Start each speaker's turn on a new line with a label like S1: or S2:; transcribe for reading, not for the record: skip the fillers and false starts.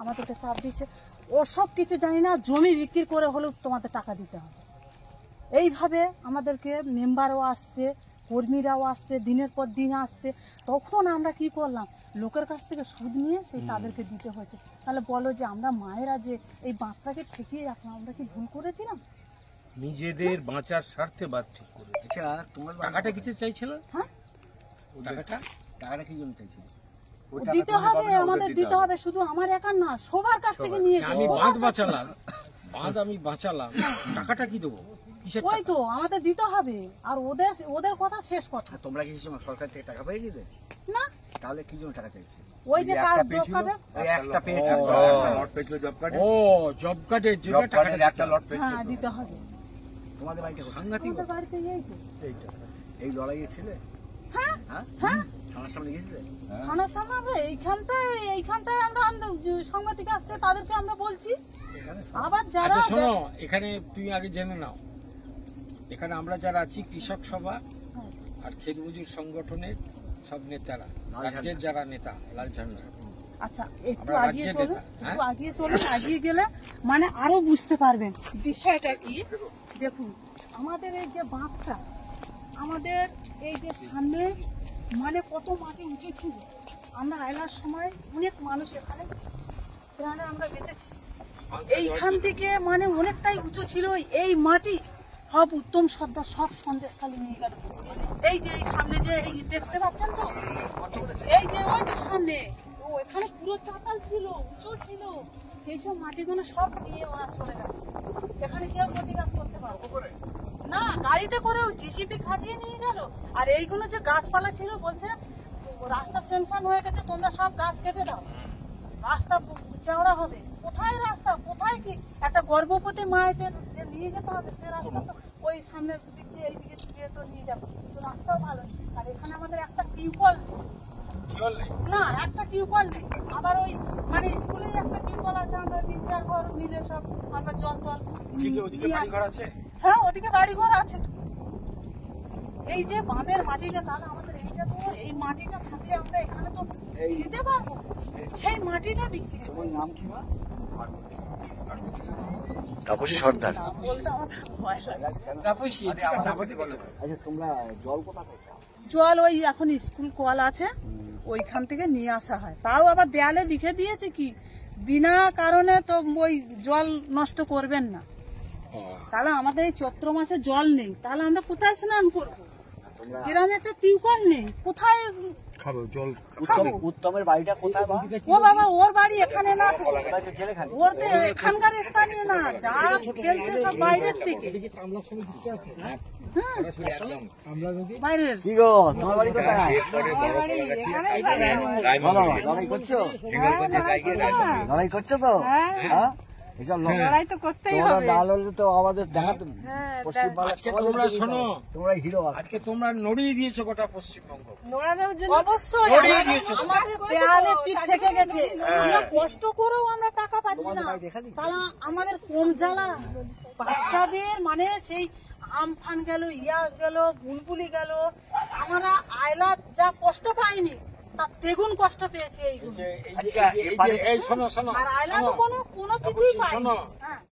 S1: আমাদেরকে চাপ দিচ্ছে, ওসব কিছু জানি না, জমি বিক্রি করে হলেও তোমাদের টাকা দিতে হবে। এইভাবে আমাদেরকে মেম্বারও আসছে, কর্মীরাও আসছে, দিনের পর দিন আসছে। তখন আমরা কি করলাম, লোকের কাছ থেকে সুদ নিয়ে সেই তাদেরকে দিতে হয়েছে। তাহলে বলো যে আমরা মায়েরা যে এই বাচ্চাকে ঠেকিয়ে রাখলাম, আমরা কি ভুল করেছিলাম?
S2: নিজেদের বাঁচার স্বার্থে বাদ ঠিক করে।
S3: আচ্ছা, তোমার
S2: টাকাটা কিছু চাইছিল?
S1: হ্যাঁ,
S3: টাকাটা কি জন্য চাইছিল?
S1: দিতে হবে, আমাদের দিতে হবে, শুধু আমার একার না, সবার কাছ থেকে নিয়ে
S2: আমি বাঁধ বাঁচালাম, আমি বাঁচালাম, টাকাটা কি দেবো?
S1: ওই তো আমাদের দিতে হবে। আর ওদের কথা শেষ কথা।
S3: তোমরা কি সরকার থেকে টাকা পেয়েছিলে?
S1: না,
S3: তাহলে কি জন্য টাকা চাইছে?
S1: ওই যে কাজ জব কার্ডের
S3: একটা পেয়েছিল, লট পেয়েছিল জব কার্ডে।
S2: ও, জব কার্ডের জন্য টাকাটা
S3: একটা লট পেয়েছিল।
S1: হ্যাঁ, দিতে হবে।
S3: তোমাদের বাড়িতে
S2: সাংঘাতিক।
S1: আমাদের বাড়িতে এই তো
S3: এই লড়াইয়ে ছিলে?
S1: হ্যাঁ
S3: হ্যাঁ
S1: হ্যাঁ,
S3: থানার সামনে গেছিলে?
S1: থানার সামনে আমরা এইখানটায় আমরা সাংবাদিক আসছে, তাদেরকে আমরা বলছি। আবার যারা
S2: আচ্ছা শোনো, এখানে তুমি আগে জেনে নাও, এখানে আমরা যারা আছি কৃষক সভা আর ক্ষেত মজুর সংগঠনের সব নেতারা, রাজ্যের যারা নেতা, লাল ঝান্ডা।
S1: আচ্ছা, একটু
S2: আমরা
S1: আগিয়ে
S2: রাজ্যের
S1: চলুন,
S2: নেতা,
S1: একটু আগিয়ে চলুন, আগিয়ে গেলে মানে আরো বুঝতে পারবেন বিষয়টা কি। দেখুন, আমাদের এই যে বাঁধটা, আমাদের এই যে সামনে মানে কত মাটি উঁচু ছিল, আমরা আইলার সময় অনেক মানুষ এখানে প্রাণে আমরা বেঁচেছি। এইখান থেকে মানে অনেকটাই উঁচু ছিল এই মাটি, সব উত্তম সর্দার সব সন্দেশখালি নিয়ে গেল। এই যে এই সামনে যে এই দেখতে পাচ্ছেন তো, এই যে ওই তো সামনে, ও এখানে পুরো চাতাল ছিল, উঁচু ছিল, সেই সব মাটিগুলো সব নিয়ে ওরা চলে গেছে। এখানে কেউ প্রতিবাদ করতে পারবে না, গাড়িতে করে জিসিপি খাটিয়ে নিয়ে গেল। আর এইগুলো যে গাছপালা ছিল, বলছে রাস্তা সেনশন হয়ে গেছে, তোমরা সব গাছ কেটে দাও, রাস্তা চওড়া হবে। কোথায় রাস্তা, কোথায় কি? একটা গর্ভবতী মায়ের যে নিয়ে যেতে হবে, সে রাস্তা তো ওই সামনের দিক দিয়ে এই দিকে দিয়ে তো নিয়ে যাবে, তো রাস্তাও ভালো নেই। আর এখানে আমাদের একটা টিউবওয়েল না, একটা টিউবওয়েল নেই। আবার ওই মানে স্কুলে একটা টিউবওয়েল আছে, আমরা 3-4 ঘর মিলে সব আমরা জল
S2: ওদিকে বাড়ি ঘর আছে?
S1: হ্যাঁ, ওদিকে বাড়ি ঘর আছে। এই যে বাঁধের মাটিটা, তাহলে আমাদের এইটা তো, এই মাটিটা থাকলে আমরা এখানে তো দিতে পারবো, সেই মাটিটা বিক্রি।
S3: তোমার নাম কি? মা তাপসী সর্দার।
S1: বলতে আমার ভয় লাগে।
S3: আচ্ছা, তোমরা জল কোথা থেকে?
S1: জল ওই এখন স্কুল কল আছে, ওইখান থেকে নিয়ে আসা হয়। তাও আবার দেয়ালে লিখে দিয়েছে কি, বিনা কারণে তো ওই জল নষ্ট করবেন না। তাহলে আমাদের এই চৈত্র মাসে জল নেই, তাহলে আমরা কোথায় স্নান করবো? গ্রামে একটা টিউবওয়েল নেই, কোথায়
S2: খাবো জল?
S3: উত্তমের বাড়িটা কোথায়?
S1: ও বাবা, ওর বাড়ি এখানে না তো,
S3: জেলেখালি।
S1: ওর তো এখানকার স্থানীয় না, যা খেলছে সব বাইরের থেকে। হ্যাঁ, বাইরের।
S3: কি গো, তোমার বাড়ি কোথায়?
S1: আমার বাড়ি এখানেই বাড়ি আমার।
S3: বলো, লড়াই করছো? লড়াই করছো তো? হ্যাঁ, এসব
S1: লড়াই তো করতেই
S3: তোমরা
S1: হবে।
S3: ডাল হলে তো আমাদের দেখাতে
S1: হ্যাঁ,
S3: পশ্চিমবাংলা।
S2: আজকে তোমরা শোনো,
S3: তোমরা হিরো।
S2: আজকে তোমরা নড়িয়ে দিয়েছো গোটা পশ্চিমবঙ্গ।
S1: অবশ্যই
S2: নড়িয়ে দিয়েছো।
S1: আমাদের দেয়ালে পিঠ থেকে গেছে, আমরা কষ্ট করেও আমরা টাকা পাচ্ছি না। তাহলে আমাদের কম জ্বালা, বাচ্চাদের মানে সেই আমফান গেল, ইয়াস গেল, বুলবুলি গেল, আমরা আয়লা যা কষ্ট পাইনি তার দ্বিগুণ কষ্ট পেয়েছে এইগুলো।
S2: এই শোনো শোনো
S1: আর আয়লা তো কোনো কিছুই পাইনি।
S2: শোনো,
S1: হ্যাঁ।